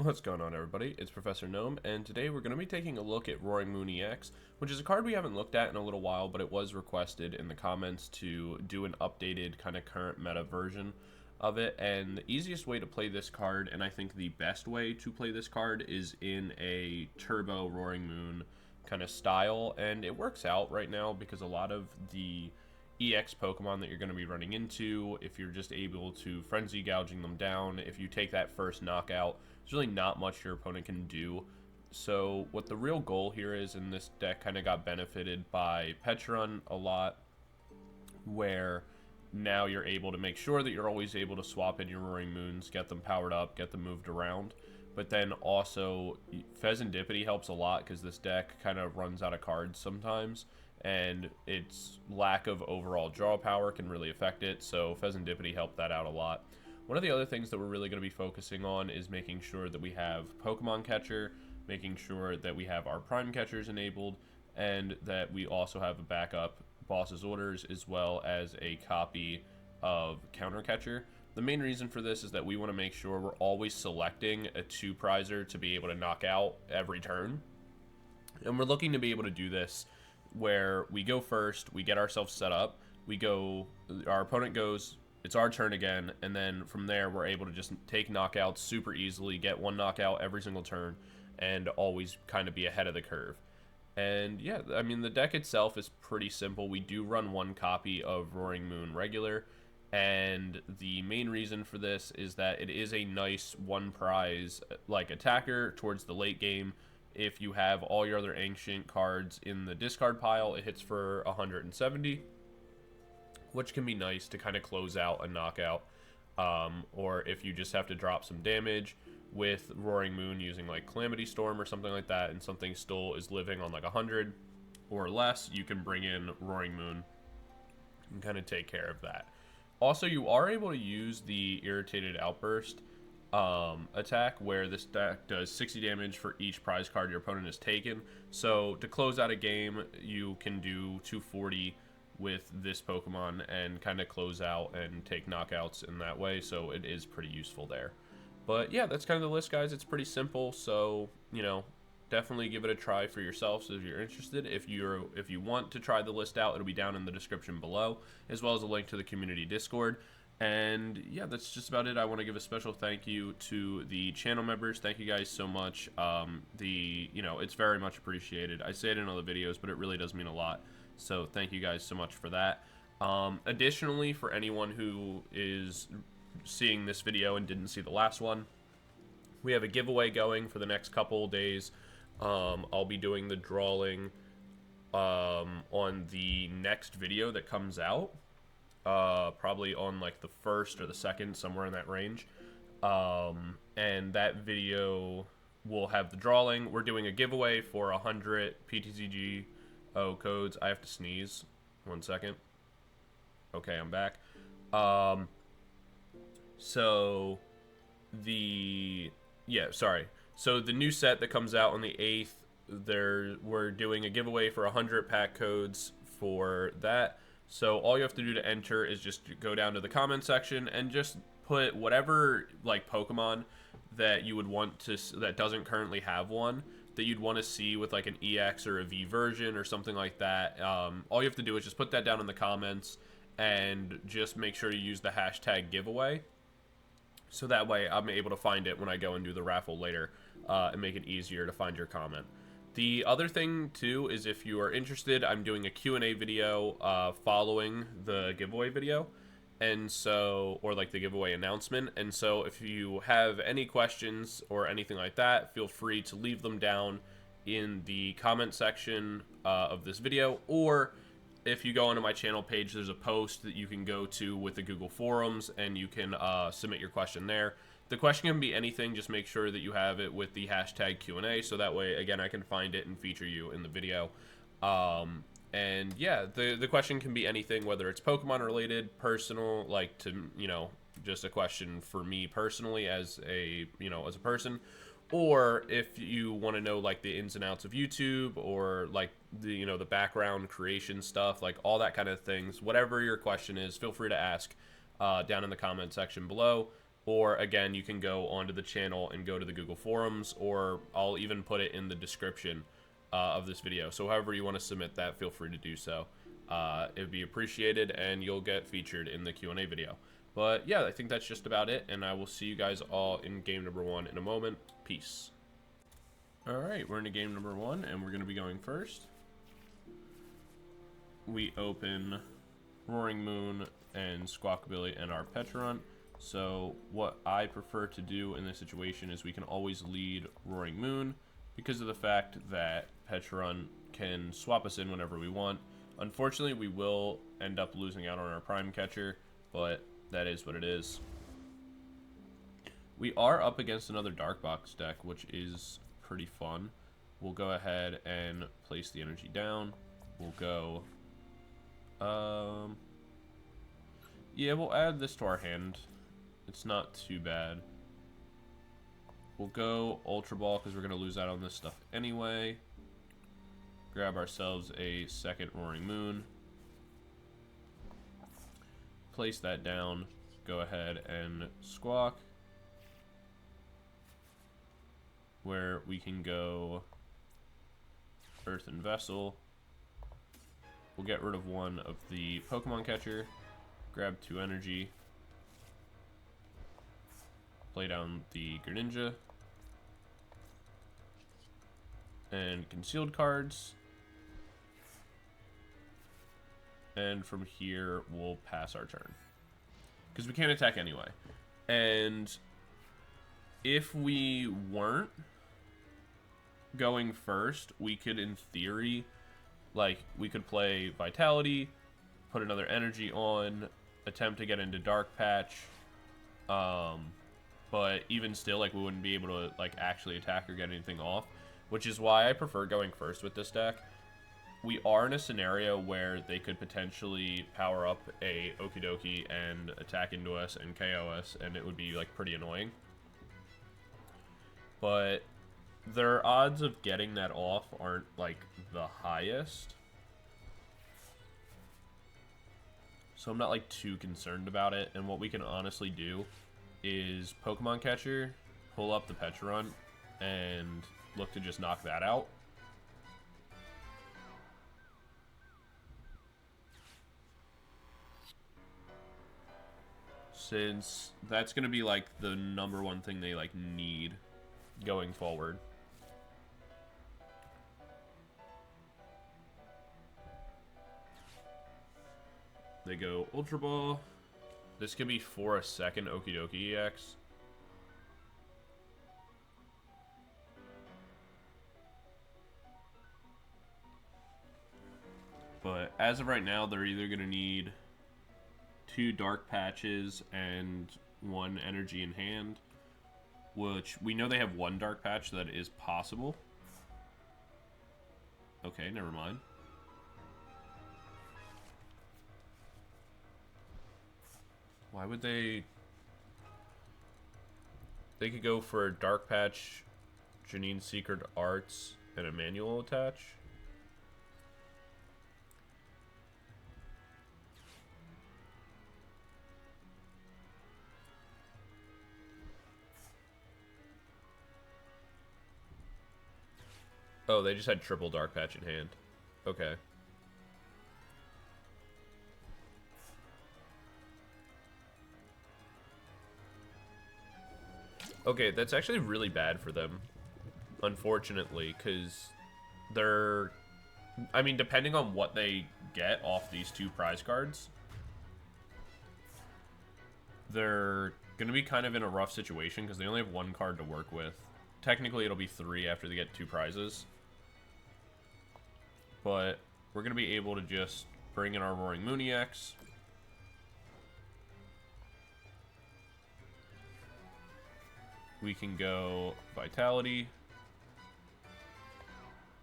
What's going on, everybody? It's Professor Gnome, and today we're going to be taking a look at Roaring Moon EX, which is a card we haven't looked at in a little while, but it was requested in the comments to do an updated kind of current meta version of it. And the easiest way to play this card, and I think the best way to play this card, is in a Turbo Roaring Moon kind of style, and it works out right now because a lot of the EX Pokemon that you're going to be running into, if you're just able to Frenzy gouging them down, if you take that first knockout, there's really not much your opponent can do. So what the real goal here is, and this deck kind of got benefited by Pecharunt a lot, where now you're able to make sure that you're always able to swap in your Roaring Moons, get them powered up, get them moved around. But then also, Fezandipiti helps a lot because this deck kind of runs out of cards sometimes, and its lack of overall draw power can really affect it, so Fezandipiti helped that out a lot. One of the other things that we're really going to be focusing on is making sure that we have Pokemon Catcher, making sure that we have our Prime Catchers enabled, and that we also have a backup Boss's Orders as well as a copy of Counter Catcher. The main reason for this is that we want to make sure we're always selecting a 2-prizer to be able to knock out every turn. And we're looking to be able to do this where we go first, we get ourselves set up, our opponent goes, it's our turn again, and then from there we're able to just take knockouts super easily, get one knockout every single turn, and always kind of be ahead of the curve. And yeah, I mean, the deck itself is pretty simple. We do run one copy of Roaring Moon regular, and the main reason for this is that it is a nice one prize like attacker towards the late game. If you have all your other ancient cards in the discard pile, it hits for 170, which can be nice to kind of close out a knockout. Or if you just have to drop some damage with Roaring Moon using like Calamity Storm or something like that, and something still is living on like 100 or less, you can bring in Roaring Moon and kind of take care of that. Also, you are able to use the Irritated Outburst attack, where this deck does 60 damage for each prize card your opponent has taken. So to close out a game, you can do 240 with this Pokemon and kind of close out and take knockouts in that way, so it is pretty useful there. But yeah, that's kind of the list, guys. It's pretty simple, so you know, definitely give it a try for yourselves if you're interested. If you want to try the list out, it'll be down in the description below, as well as a link to the community Discord. And yeah, that's just about it. I want to give a special thank you to the channel members. Thank you guys so much. It's very much appreciated. I say it in all the videos, but it really does mean a lot. So thank you guys so much for that. Additionally, for anyone who is seeing this video and didn't see the last one, we have a giveaway going for the next couple days. I'll be doing the drawing on the next video that comes out. Probably on like the 1st or the 2nd, somewhere in that range. And that video will have the drawing. We're doing a giveaway for 100 PTCG codes. I have to sneeze. 1 second. Okay, I'm back. So the new set that comes out on the 8th, we're doing a giveaway for 100 pack codes for that. So all you have to do to enter is just go down to the comment section and just put whatever like Pokemon that you would want to, that doesn't currently have one, that you'd want to see with like an EX or a V version or something like that. All you have to do is just put that down in the comments and just make sure to use the hashtag giveaway. So that way I'm able to find it when I go and do the raffle later, and make it easier to find your comment. The other thing too is, if you are interested, I'm doing a Q&A video following the giveaway video, and so, or like the giveaway announcement. And so if you have any questions or anything like that, feel free to leave them down in the comment section of this video, or if you go onto my channel page, there's a post that you can go to with the Google Forums, and you can submit your question there. The question can be anything, just make sure that you have it with the hashtag Q&A, so that way, again, I can find it and feature you in the video. And yeah, the question can be anything, whether it's Pokemon related, personal, like to, just a question for me personally as a person, or if you want to know like the ins and outs of YouTube, or like the background creation stuff, like all that kind of things. Whatever your question is, feel free to ask down in the comment section below. Or again, you can go onto the channel and go to the Google forums, or I'll even put it in the description of this video. So however you want to submit that, feel free to do so. It would be appreciated, and you'll get featured in the Q&A video. But yeah, I think that's just about it, and I will see you guys all in game number 1 in a moment. Peace. Alright, we're into game number 1, and we're going to be going first. We open Roaring Moon and Squawkabilly and our Pecharunt. So what I prefer to do in this situation is we can always lead Roaring Moon because of the fact that Pecharunt can swap us in whenever we want. Unfortunately, we will end up losing out on our Prime Catcher, but that is what it is. We are up against another Dark Box deck, which is pretty fun. We'll go ahead and place the energy down. We'll go... yeah, we'll add this to our hand. It's not too bad. We'll go Ultra Ball because we're going to lose out on this stuff anyway. Grab ourselves a second Roaring Moon. Place that down. Go ahead and Squawk. Where we can go Earthen Vessel. We'll get rid of one of the Pokemon Catcher. Grab 2 energy. Play down the Greninja. And concealed cards. And from here, we'll pass our turn. Because we can't attack anyway. And if we weren't going first, we could, in theory, like, we could play Vitality, put another energy on, attempt to get into Dark Patch. But even still, like, we wouldn't be able to, like, actually attack or get anything off, which is why I prefer going first with this deck. We are in a scenario where they could potentially power up a Okidoki and attack into us and KO us, and it would be, like, pretty annoying. But their odds of getting that off aren't, like, the highest. So I'm not, like, too concerned about it, and what we can honestly do is Pokemon Catcher, pull up the Pecharunt, and look to just knock that out. Since that's going to be, like, the #1 thing they, like, need going forward. They go Ultra Ball. This could be for a second Okidoki EX. But as of right now, they're either going to need 2 Dark Patches and 1 energy in hand. Which, we know they have 1 Dark Patch, so that is possible. Okay, never mind. Why would they... They could go for Dark Patch, Janine's Secret Arts, and a manual attach. Oh, they just had triple Dark Patch in hand. Okay. Okay, that's actually really bad for them, unfortunately, because they're... I mean, depending on what they get off these 2 prize cards, they're going to be kind of in a rough situation because they only have 1 card to work with. Technically, it'll be 3 after they get 2 prizes. But we're going to be able to just bring in our Roaring Moon EX. We can go Vitality.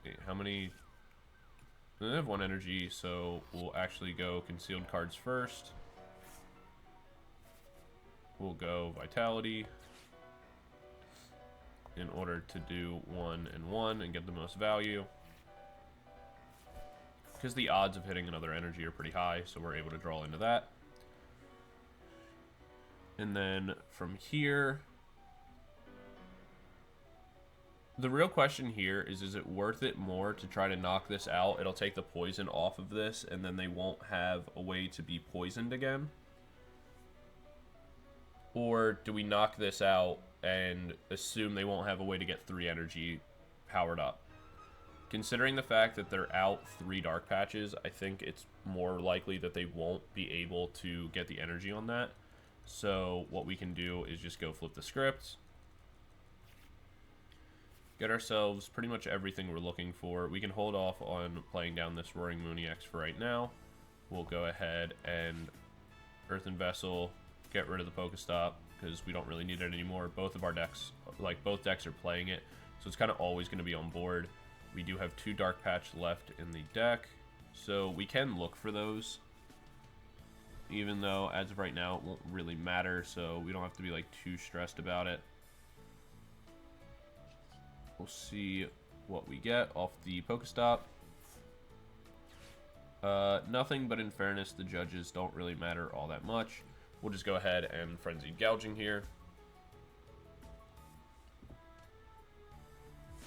Okay, how many? They have 1 energy, so we'll actually go Concealed Cards first. We'll go Vitality in order to do 1 and 1 and get the most value. Because the odds of hitting another energy are pretty high, so we're able to draw into that. And then from here, the real question here is it worth it more to try to knock this out? It'll take the poison off of this, and then they won't have a way to be poisoned again. Or do we knock this out and assume they won't have a way to get 3 energy powered up? Considering the fact that they're out 3 Dark Patches, I think it's more likely that they won't be able to get the energy on that. So what we can do is just go flip the script. Get ourselves pretty much everything we're looking for. We can hold off on playing down this Roaring Moon EX for right now. We'll go ahead and Earthen Vessel, get rid of the PokéStop, because we don't really need it anymore. Both of our decks, like both decks are playing it, so it's kind of always going to be on board. We do have 2 Dark Patch left in the deck, so we can look for those. Even though, as of right now, it won't really matter, so we don't have to be like too stressed about it. We'll see what we get off the PokéStop. Nothing, but in fairness, the judges don't really matter all that much. We'll just go ahead and Frenzied Gouging here.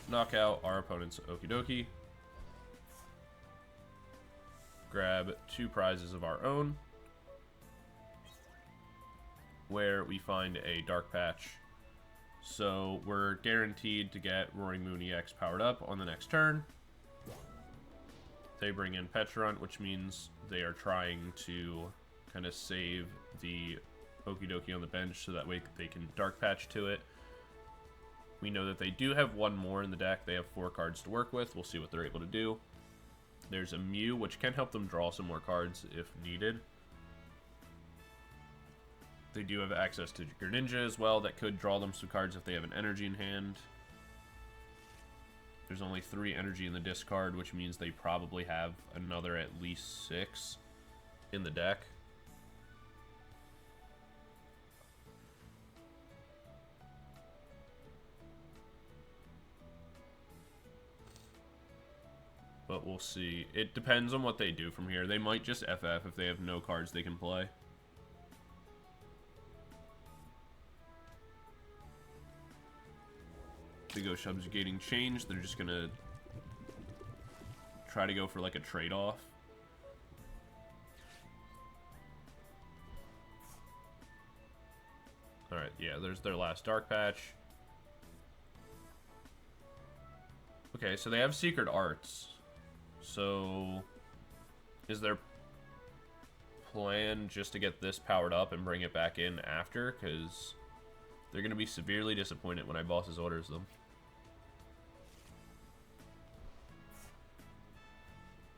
Knock out our opponent's Okidoki. Grab 2 prizes of our own, where we find a Dark Patch. So we're guaranteed to get Roaring Moon EX powered up on the next turn. They bring in Pecharunt, which means they are trying to kind of save the Okidoki on the bench so that way they can Dark Patch to it. We know that they do have 1 more in the deck. They have 4 cards to work with. We'll see what they're able to do. There's a Mew, which can help them draw some more cards if needed. They do have access to Greninja as well. That could draw them some cards if they have an energy in hand. There's only 3 energy in the discard, which means they probably have another at least 6 in the deck. But we'll see. It depends on what they do from here. They might just FF if they have no cards they can play. They go subjugating change. They're just gonna try to go for like a trade-off. Alright, yeah, there's their last Dark Patch. Okay, so they have Secret Arts. So is their plan just to get this powered up and bring it back in after? Because they're going to be severely disappointed when bosses orders them.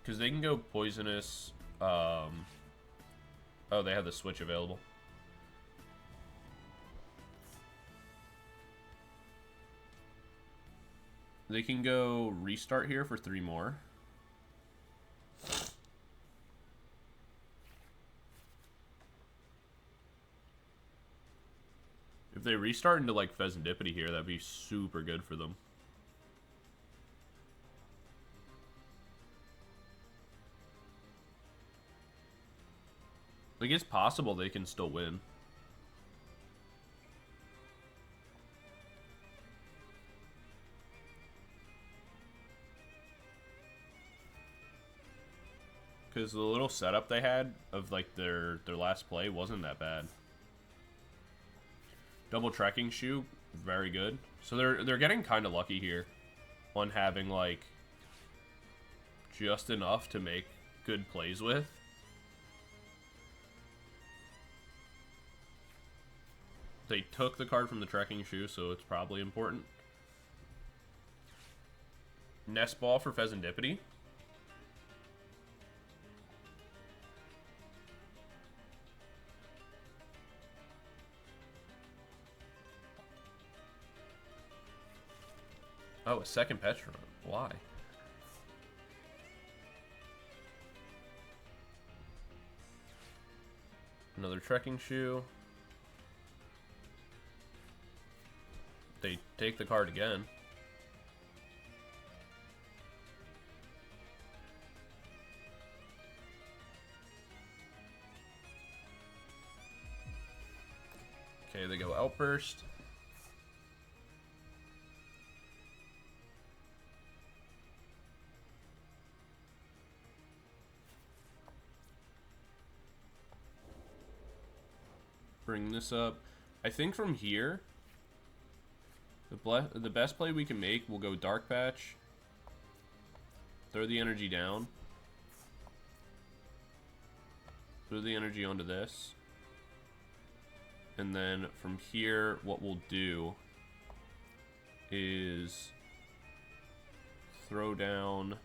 Because they can go Poisonous. Oh, they have the switch available. They can go Restart here for 3 more. If they restart into like Fezandipiti here, that'd be super good for them. Like, it's possible they can still win. Because the little setup they had of like their last play wasn't that bad. Double Trekking Shoe, very good. So they're getting kind of lucky here on having like just enough to make good plays with. They took the card from the Trekking Shoe, so it's probably important. Nest Ball for Fezandipiti. Oh, a second Pecharunt. Why? Another Trekking Shoe. They take the card again. There they go, Outburst. Bring this up. I think from here, the best play we can make will go Dark Patch. Throw the energy down. Throw the energy onto this. And then from here, what we'll do is throw down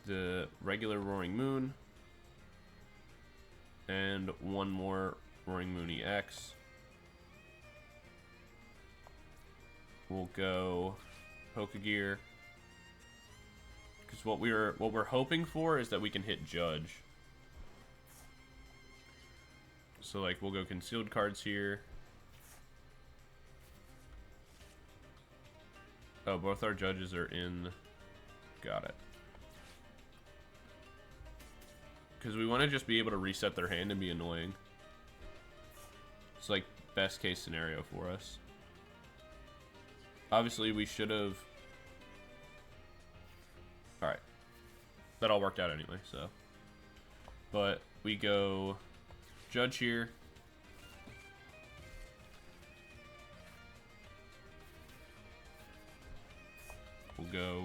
the regular Roaring Moon and one more Roaring Moon EX. We'll go Pokégear, because what we're hoping for is that we can hit Judge. So like we'll go concealed cards here. Oh, both our judges are in. Got it. Because we want to just be able to reset their hand and be annoying. It's like best case scenario for us. Obviously, we should have. Alright. That all worked out anyway, so. But we go Judge here. We'll go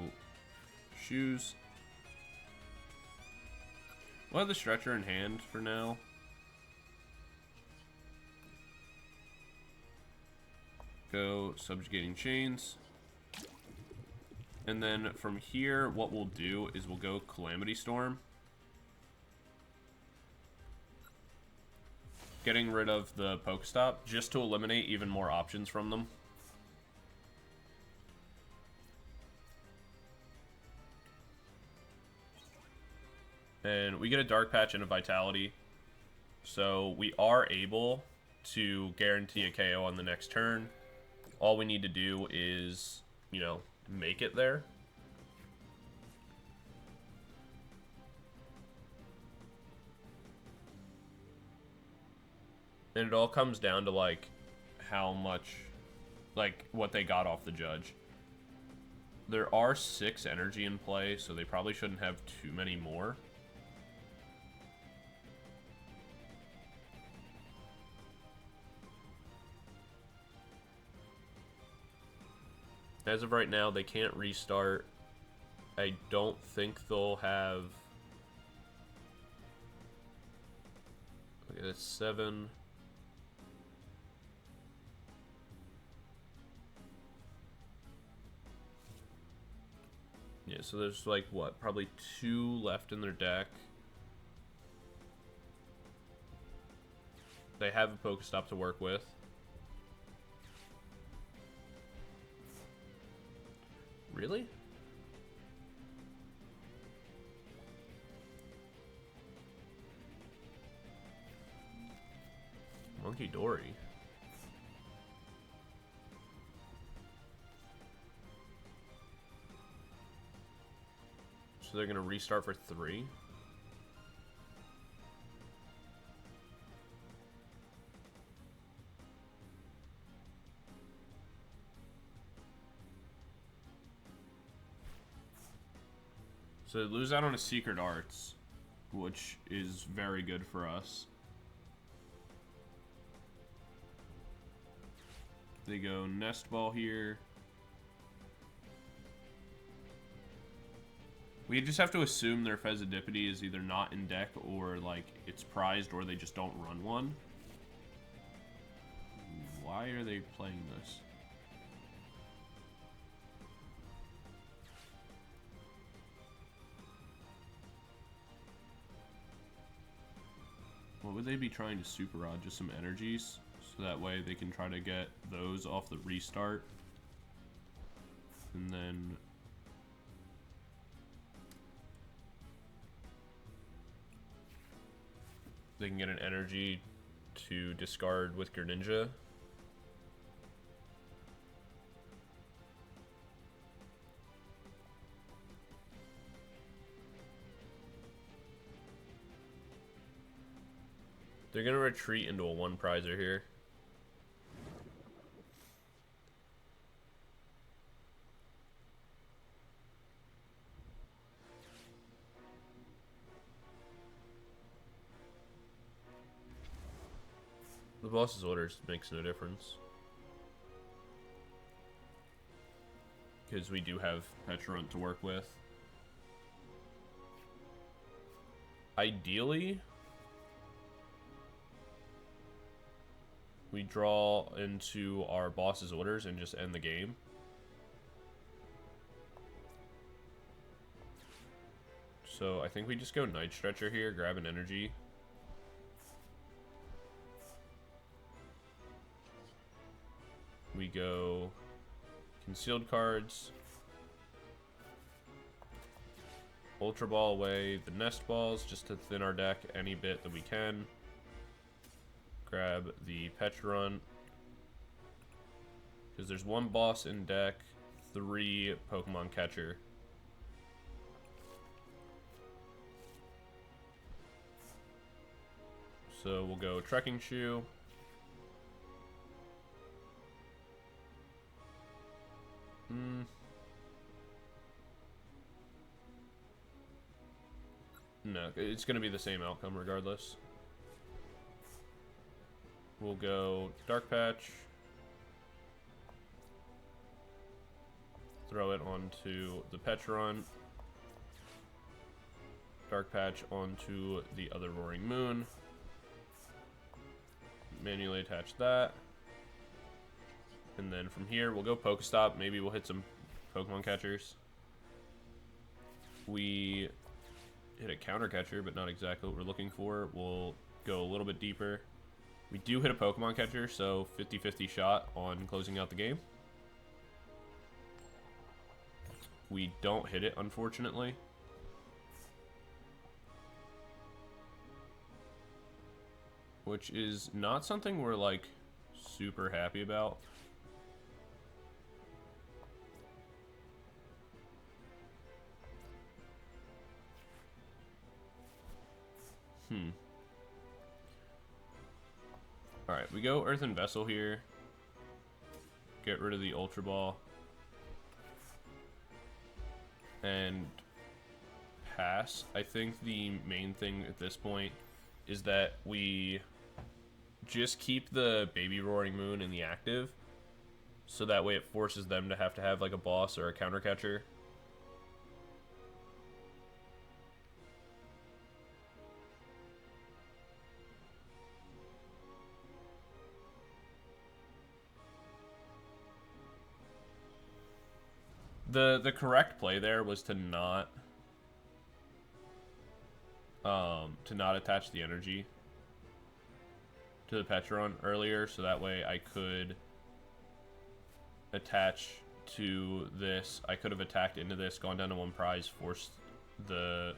Shoes. We'll have the Stretcher in hand for now. Go Subjugating Chains. And then from here, what we'll do is we'll go Calamity Storm. Getting rid of the PokéStop just to eliminate even more options from them. And we get a Dark Patch and a Vitality. So we are able to guarantee a KO on the next turn. All we need to do is, you know, make it there. And it all comes down to, like, how much, like, what they got off the Judge. There are 6 energy in play, so they probably shouldn't have too many more. As of right now, they can't restart. I don't think they'll have... Okay, that's 7. Yeah, so there's like, what, probably 2 left in their deck. They have a PokéStop to work with. Really? Monkey Dory. So they're gonna restart for 3. So they lose out on a Secret Arts, which is very good for us. They go Nest Ball here. We just have to assume their Fezandipiti is either not in deck or like it's prized or they just don't run one. Why are they playing this? What would they be trying to Super Rod? Just some energies? So that way they can try to get those off the restart. And then... they can get an energy to discard with Greninja. They're going to retreat into a one prizer here. The boss's orders makes no difference. Because we do have Pecharunt to work with. Ideally, we draw into our boss's orders and just end the game. So I think we just go Night Stretcher here, grab an energy. We go concealed cards. Ultra Ball away the Nest Balls just to thin our deck any bit that we can. Grab the Pecharunt. Because there's one boss in deck, 3 Pokemon Catcher. So we'll go Trekking Shoe. No, it's going to be the same outcome regardless. We'll go Dark Patch. Throw it onto the Pecharunt. Dark Patch onto the other Roaring Moon. Manually attach that. And then from here, we'll go PokéStop. Maybe we'll hit some Pokemon Catchers. We hit a counter catcher, but not exactly what we're looking for. We'll go a little bit deeper. We do hit a Pokemon Catcher, so 50-50 shot on closing out the game. We don't hit it, unfortunately. Which is not something we're, like, super happy about. Alright, we go Earthen Vessel here. Get rid of the Ultra Ball. And pass. I think the main thing at this point is that we just keep the baby Roaring Moon in the active. So that way it forces them to have like a boss or a counter catcher. The correct play there was to not attach the energy to the Pecharunt earlier, so that way I could attach to this. I could have attacked into this, gone down to one prize, forced the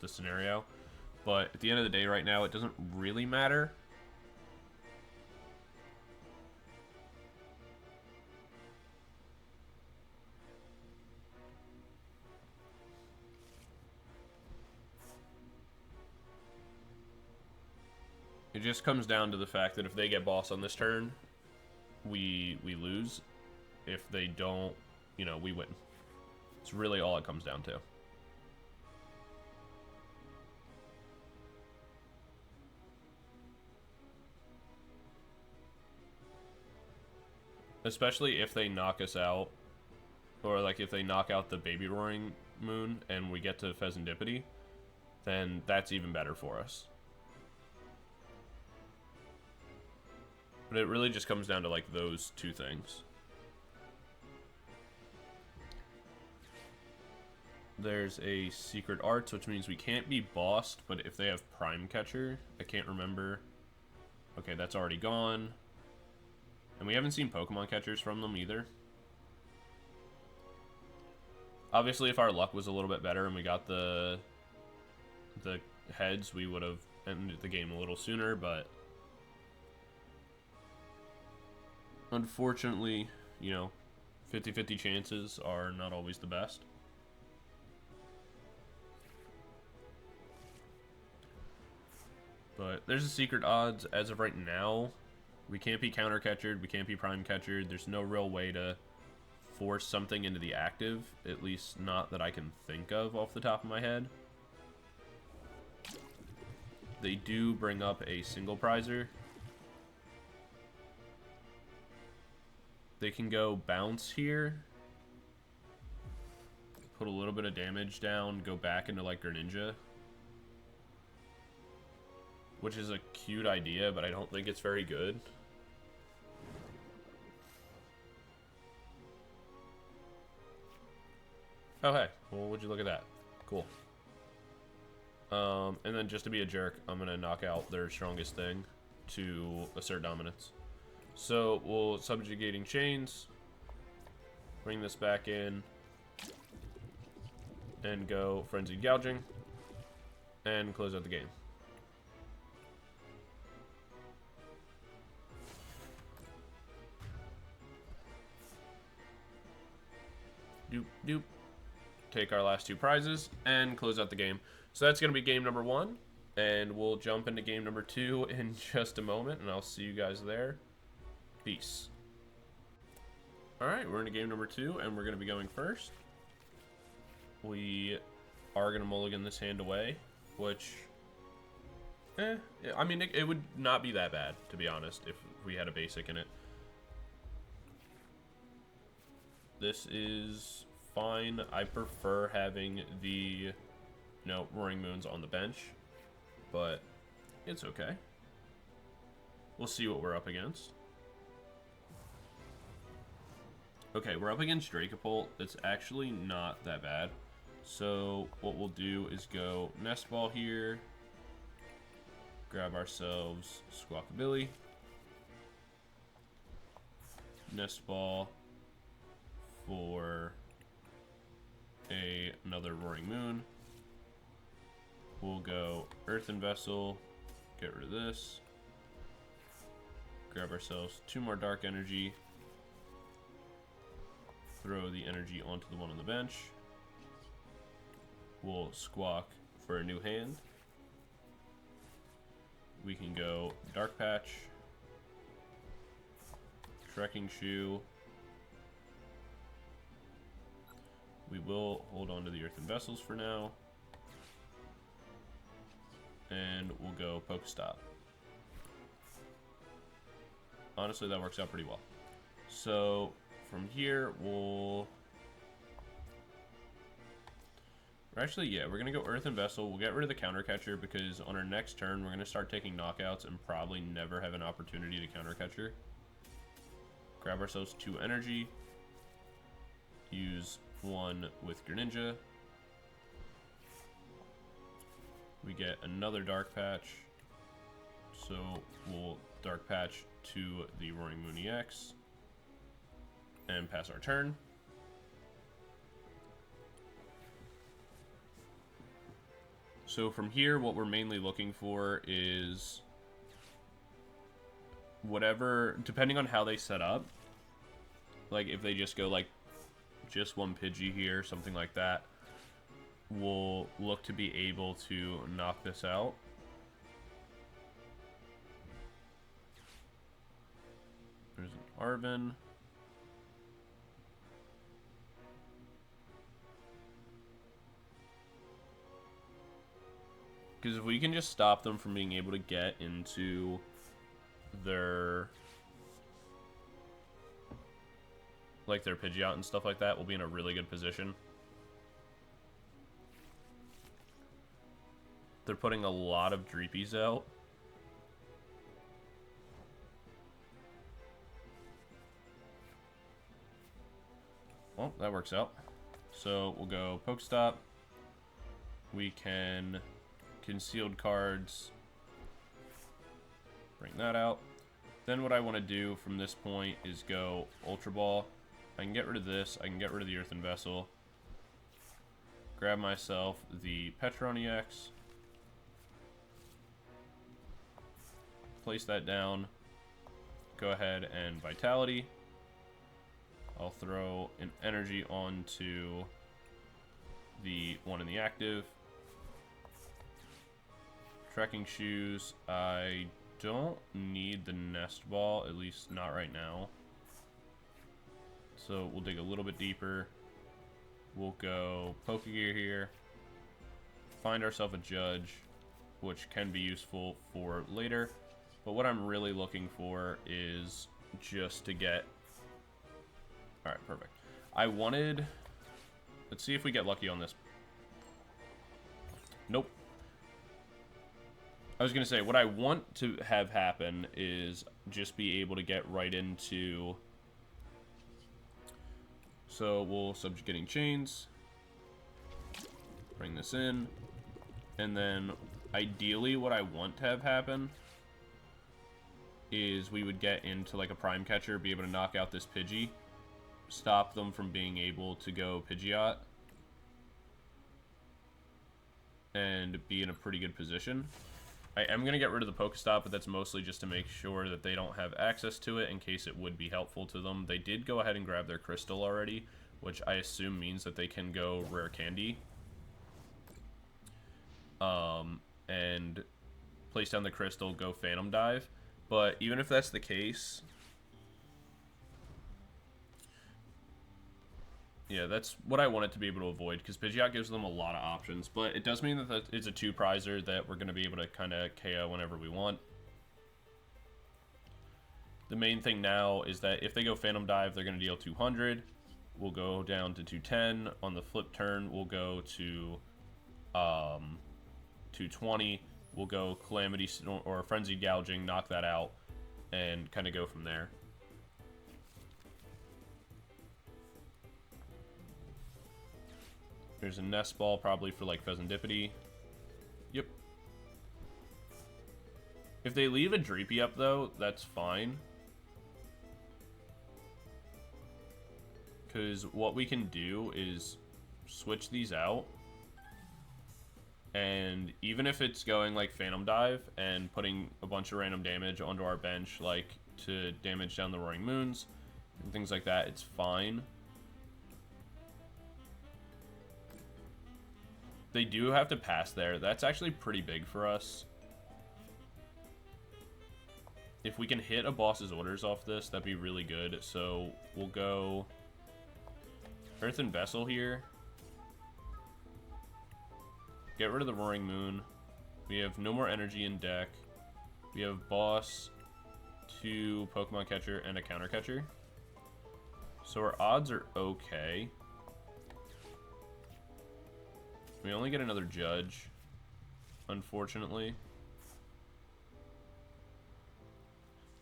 scenario. But at the end of the day, right now, it doesn't really matter. It just comes down to the fact that if they get boss on this turn, we lose. If they don't, we win. It's really all it comes down to. Especially if they knock us out, or like if they knock out the baby Roaring Moon and we get to Fezandipiti, then that's even better for us. But it really just comes down to like those two things. There's a Secret Arts, which means we can't be bossed, but if they have Prime Catcher, I can't remember. Okay, that's already gone. And we haven't seen Pokemon Catchers from them either. Obviously, if our luck was a little bit better and we got the heads, we would have ended the game a little sooner, but unfortunately, 50-50 chances are not always the best. But there's a secret odds as of right now. We can't be counter catchered. We can't be prime catchered. There's no real way to force something into the active. At least not that I can think of off the top of my head. They do bring up a single prizer. They can go bounce here. Put a little bit of damage down. Go back into like Greninja. Which is a cute idea, but I don't think it's very good. Oh, hey. Well, would you look at that? Cool. And then just to be a jerk, I'm going to knock out their strongest thing to assert dominance. So, we'll subjugating chains. Bring this back in. And go frenzied gouging. And close out the game. Doop, doop. Take our last two prizes and close out the game. So that's going to be game number 1. And we'll jump into game number 2 in just a moment. And I'll see you guys there. Peace. Alright, we're into game number 2. And we're going to be going first. We are going to mulligan this hand away. Which... I mean, it would not be that bad, to be honest, if we had a basic in it. This is fine. I prefer having the, Roaring Moons on the bench, but it's okay. We'll see what we're up against. Okay, we're up against Dracopult. It's actually not that bad. So what we'll do is go Nest Ball here, grab ourselves Squawkabilly, Nest Ball for another Roaring Moon. We'll go Earthen Vessel, get rid of this, grab ourselves 2 more Dark Energy, throw the energy onto the one on the bench. We'll Squawk for a new hand. We can go Dark Patch, Trekking Shoe. We will hold on to the Earthen Vessels for now. And we'll go PokéStop. Honestly, that works out pretty well. So, from here, we're going to go Earthen Vessel. We'll get rid of the counter catcher because on our next turn, we're going to start taking knockouts and probably never have an opportunity to counter catcher. Grab ourselves 2 energy. Use 1 with Greninja. We get another Dark Patch. So we'll Dark Patch to the Roaring Moon EX. And pass our turn. So from here, what we're mainly looking for is whatever, depending on how they set up. Like if they just go like just 1 Pidgey here, something like that, we'll look to be able to knock this out. There's an Arven. Because if we can just stop them from being able to get into their Pidgeot and stuff like that, we'll be in a really good position. They're putting a lot of Dreepies out. Well, that works out. So we'll go PokéStop. We can concealed cards. Bring that out. Then what I want to do from this point is go Ultra Ball. I can get rid of this. I can get rid of the Earthen Vessel. Grab myself the Pecharunt EX. Place that down. Go ahead and Vitality. I'll throw an energy onto the one in the active. Trekking Shoes. I don't need the Nest Ball, at least not right now. So we'll dig a little bit deeper. We'll go Pokégear here. Find ourselves a Judge, which can be useful for later. But what I'm really looking for is just to get... Alright, perfect. I wanted... Let's see if we get lucky on this. Nope. I was going to say, what I want to have happen is just be able to get right into... So we'll Subjugating Chains. Bring this in. And then, ideally, what I want to have happen is we would get into like a Prime Catcher, be able to knock out this Pidgey, stop them from being able to go Pidgeot, and be in a pretty good position. I am going to get rid of the PokéStop, but that's mostly just to make sure that they don't have access to it in case it would be helpful to them. They did go ahead and grab their Crystal already, which I assume means that they can go Rare Candy. And place down the Crystal, go Phantom Dive. But even if that's the case... Yeah, that's what I wanted to be able to avoid, because Pidgeot gives them a lot of options. But it does mean that it's a 2-prizer that we're going to be able to kind of KO whenever we want. The main thing now is that if they go Phantom Dive, they're going to deal 200. We'll go down to 210. On the flip turn, we'll go to 220. We'll go Calamity or Frenzied Gouging, knock that out, and kind of go from there. There's a Nest Ball probably for like Fezandipiti. Yep. If they leave a Dreepy up though, that's fine. Because what we can do is switch these out. And even if it's going like Phantom Dive and putting a bunch of random damage onto our bench, like to damage down the Roaring Moons and things like that, it's fine. They do have to pass there. That's actually pretty big for us. If we can hit a boss's orders off this, that'd be really good. So we'll go Earthen Vessel here. Get rid of the Roaring Moon. We have no more energy in deck. We have boss, 2 Pokemon Catcher, and a Counter Catcher. So our odds are okay. We only get another Judge, unfortunately.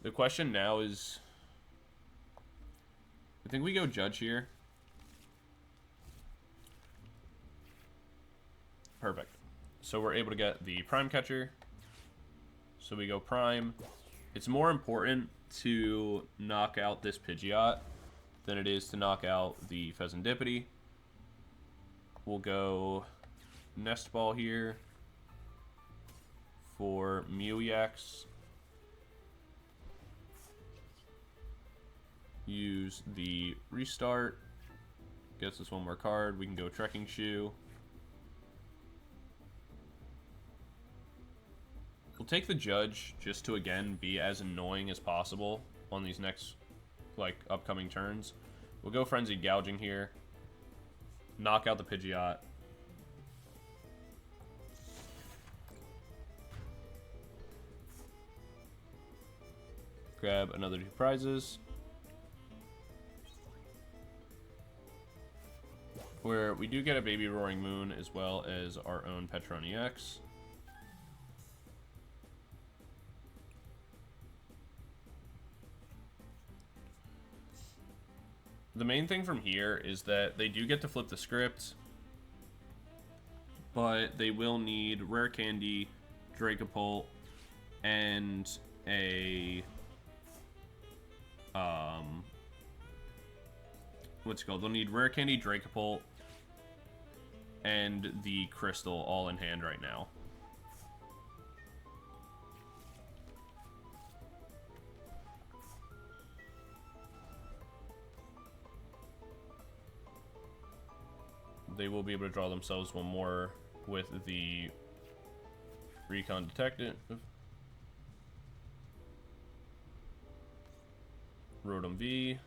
The question now is... I think we go Judge here. Perfect. So we're able to get the Prime Catcher. So we go Prime. It's more important to knock out this Pidgeot than it is to knock out the Fezandipiti. We'll go Nest Ball here for Mew-EX. Use the Restart. Gets us one more card. We can go Trekking Shoe. We'll take the Judge just to, again, be as annoying as possible on these next, like, upcoming turns. We'll go Frenzied Gouging here. Knock out the Pidgeot. Grab another 2 prizes. Where we do get a baby Roaring Moon as well as our own Pecharunt EX. The main thing from here is that they do get to flip the script, but they will need Rare Candy, Dragapult, and a what's it called? They'll need Rare Candy, Dragapult, and the Crystal all in hand right now. They will be able to draw themselves one more with the Recon Detective. Rotom V.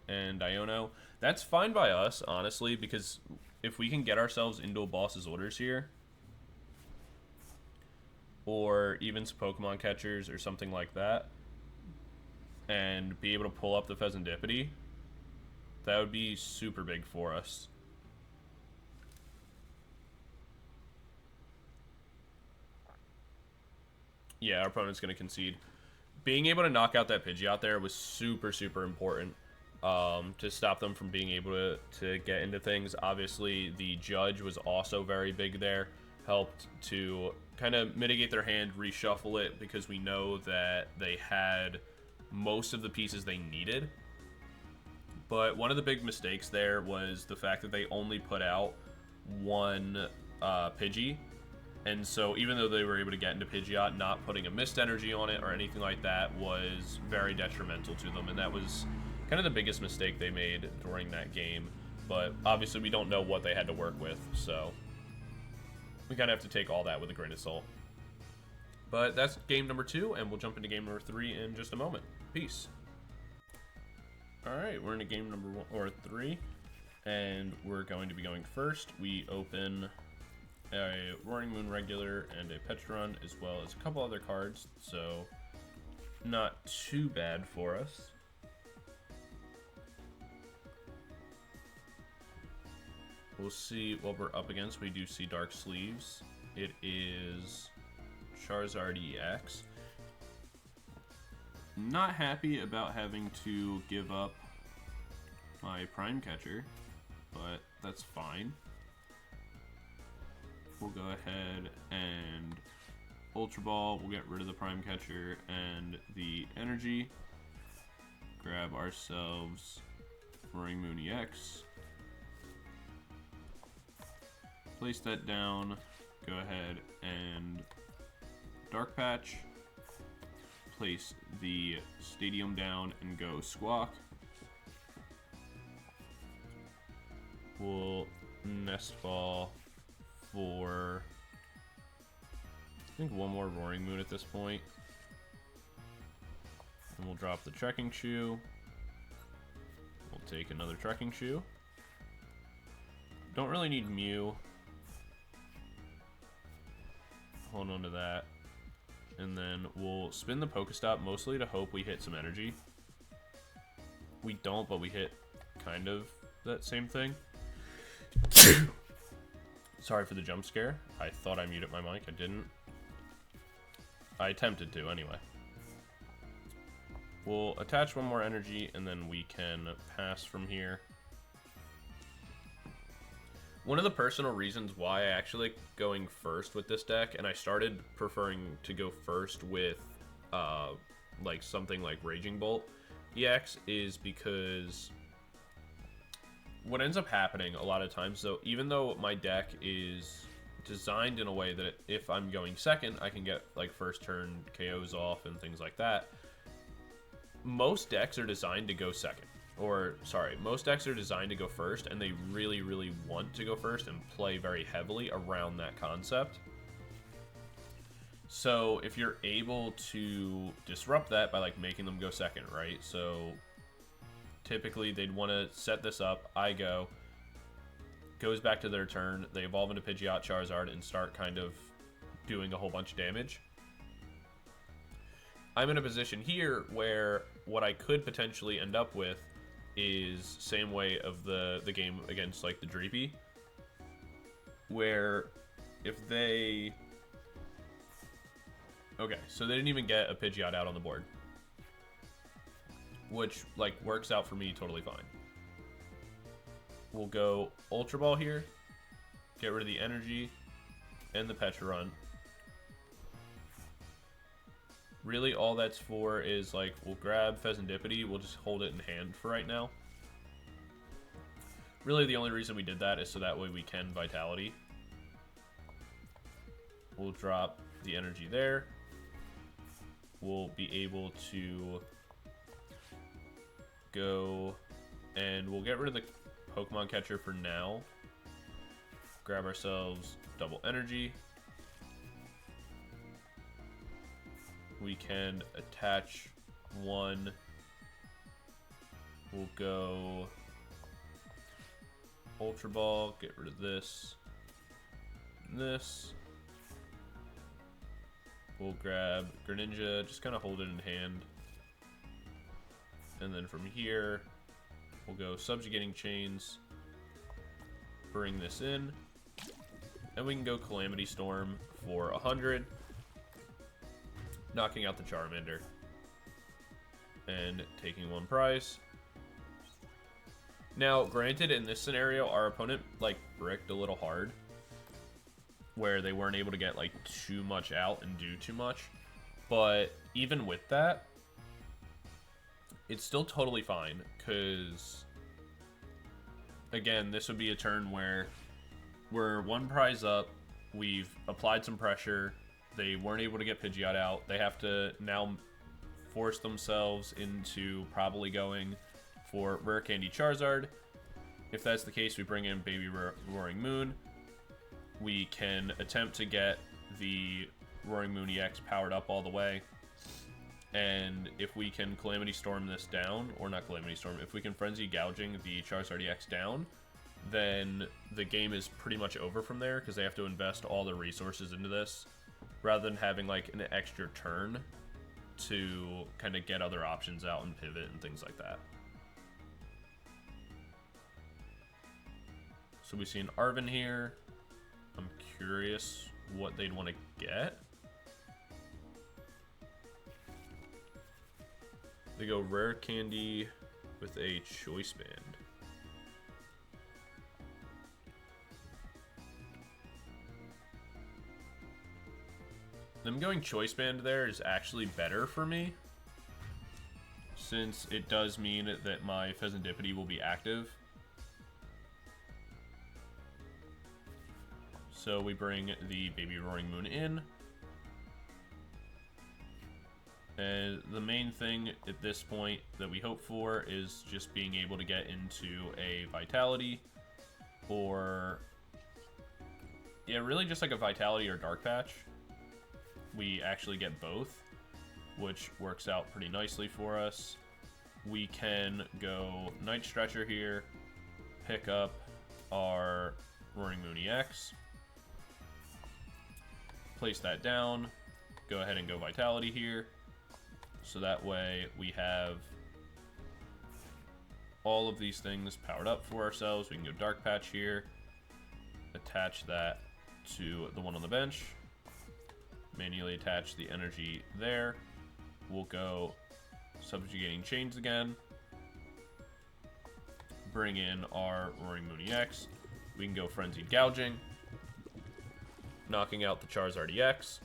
And Iono. That's fine by us, honestly, because if we can get ourselves into a boss's orders here, or even some Pokemon catchers or something like that, and be able to pull up the Fezandipiti, that would be super big for us. Yeah, our opponent's going to concede. Being able to knock out that Pidgeot there was super, super important to stop them from being able to get into things. Obviously, the Judge was also very big there. Helped to kind of mitigate their hand, reshuffle it, because we know that they had most of the pieces they needed. But one of the big mistakes there was the fact that they only put out one Pidgey. And so even though they were able to get into Pidgeot, not putting a Mist Energy on it or anything like that was very detrimental to them. And that was kind of the biggest mistake they made during that game. But obviously we don't know what they had to work with, so we kind of have to take all that with a grain of salt. But that's game number 2, and we'll jump into game number 3 in just a moment. Peace. Alright, we're into game number 3, and we're going to be going first. We open a Roaring Moon regular and a Pecharunt, as well as a couple other cards, so not too bad for us. We'll see what we're up against. We do see Dark Sleeves. It is Charizard EX. Not happy about having to give up my Prime Catcher, but that's fine. We'll go ahead and Ultra Ball. We'll get rid of the Prime Catcher and the energy. Grab ourselves Roaring Moon EX. Place that down. Go ahead and Dark Patch. Place the Stadium down and go Squawk. We'll Nest Ball for, I think, one more Roaring Moon at this point. And we'll drop the Trekking Shoe. We'll take another Trekking Shoe. Don't really need Mew. Hold on to that. And then we'll spin the PokéStop mostly to hope we hit some energy. We don't, but we hit kind of that same thing. Sorry for the jump scare. I thought I muted my mic. I didn't. I attempted to, anyway. We'll attach one more energy, and then we can pass from here. One of the personal reasons why I actually like going first with this deck, and I started preferring to go first with like something like Raging Bolt EX, is because what ends up happening a lot of times, so even though my deck is designed in a way that if I'm going second, I can get like first turn KOs off and things like that, most decks are designed to go second. Or, sorry, most decks are designed to go first, and they really, really want to go first and play very heavily around that concept. So, if you're able to disrupt that by, like, making them go second, right? So, typically, they'd want to set this up. I go. Goes back to their turn. They evolve into Pidgeot, Charizard, and start kind of doing a whole bunch of damage. I'm in a position here where what I could potentially end up with is same way of the game against like the Dreepy, where if they, okay, so they didn't even get a Pidgeot out on the board, which like works out for me totally fine. We'll go Ultra Ball here, get rid of the energy and the Pecharunt. Really, all that's for is, like, we'll grab Fezandipiti, we'll just hold it in hand for right now. Really, the only reason we did that is so that way we can Vitality. We'll drop the energy there. We'll be able to go, and we'll get rid of the Pokemon Catcher for now. Grab ourselves double energy. we can attach one. We'll go Ultra Ball, get rid of this. This. We'll grab Greninja, just kind of hold it in hand. And then from here, we'll go Subjugating Chains, bring this in, and we can go Calamity Storm for 100, knocking out the Charmander, and taking one prize. Now, granted, in this scenario, our opponent, like, bricked a little hard, where they weren't able to get, like, too much out and do too much, but even with that, it's still totally fine, because, again, this would be a turn where we're one prize up, we've applied some pressure, they weren't able to get Pidgeot out, they have to now force themselves into probably going for Rare Candy Charizard. If that's the case, we bring in Baby Roaring Moon. We can attempt to get the Roaring Moon EX powered up all the way. And if we can Calamity Storm this down, or not Calamity Storm, if we can Frenzy Gouging the Charizard EX down, then the game is pretty much over from there, because they have to invest all their resources into this, rather than having like an extra turn to kind of get other options out and pivot and things like that. So we see an Arven here. I'm curious what they'd want to get. They go Rare Candy with a Choice Band. Them going Choice Band there is actually better for me, since it does mean that my Fezandipiti will be active. So we bring the Baby Roaring Moon in. And the main thing at this point that we hope for is just being able to get into a Vitality, or yeah, really just like a Vitality or Dark Patch. We actually get both, which works out pretty nicely for us. We can go Night Stretcher here, pick up our Roaring Moon EX, place that down, go ahead and go Vitality here, so that way we have all of these things powered up for ourselves. We can go Dark Patch here, attach that to the one on the bench, manually attach the energy there. We'll go Subjugating Chains again, bring in our Roaring Moon EX. We can go Frenzied Gouging, knocking out the Charizard EX,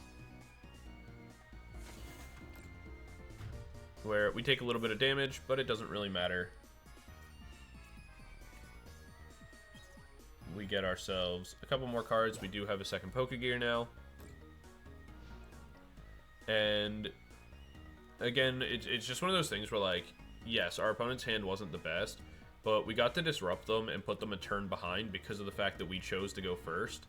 where we take a little bit of damage, but it doesn't really matter. We get ourselves a couple more cards. We do have a second Pokégear now. And again, it's just one of those things where, like, yes, our opponent's hand wasn't the best, but we got to disrupt them and put them a turn behind because of the fact that we chose to go first,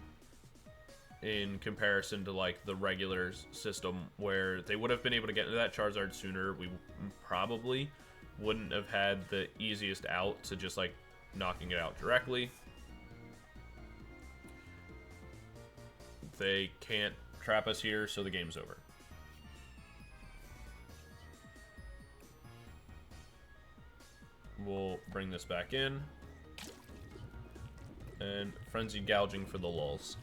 in comparison to like the regular system where they would have been able to get into that Charizard sooner. We probably wouldn't have had the easiest out to just like knocking it out directly. They can't trap us here, so the game's over. We'll bring this back in. And Frenzied Gouging for the lulz.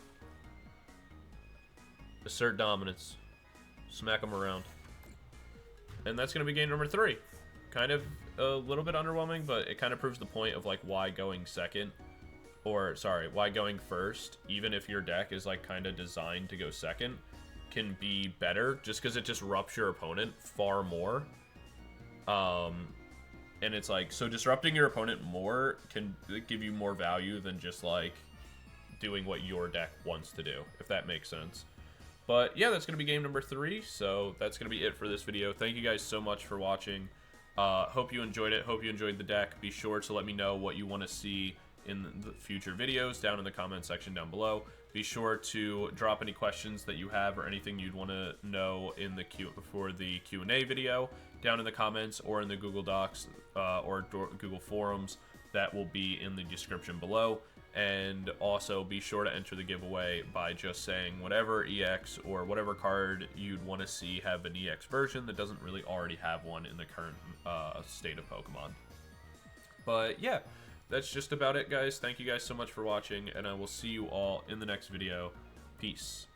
Assert dominance. Smack them around. And that's going to be game number 3. Kind of a little bit underwhelming, but it kind of proves the point of like why going second, or sorry, why going first, even if your deck is like kind of designed to go second, can be better just because it disrupts your opponent far more. And it's like, so disrupting your opponent more can give you more value than just like doing what your deck wants to do, if that makes sense. But yeah, that's going to be game number 3, so that's going to be it for this video. Thank you guys so much for watching. Hope you enjoyed it. Hope you enjoyed the deck. Be sure to let me know what you want to see in the future videos down in the comment section down below. Be sure to drop any questions that you have or anything you'd want to know in the for the Q&A video down in the comments or in the Google Docs or Google Forums that will be in the description below. And also be sure to enter the giveaway by just saying whatever EX or whatever card you'd want to see have an EX version that doesn't really already have one in the current state of Pokemon. But yeah, that's just about it, guys. Thank you guys so much for watching, and I will see you all in the next video. Peace.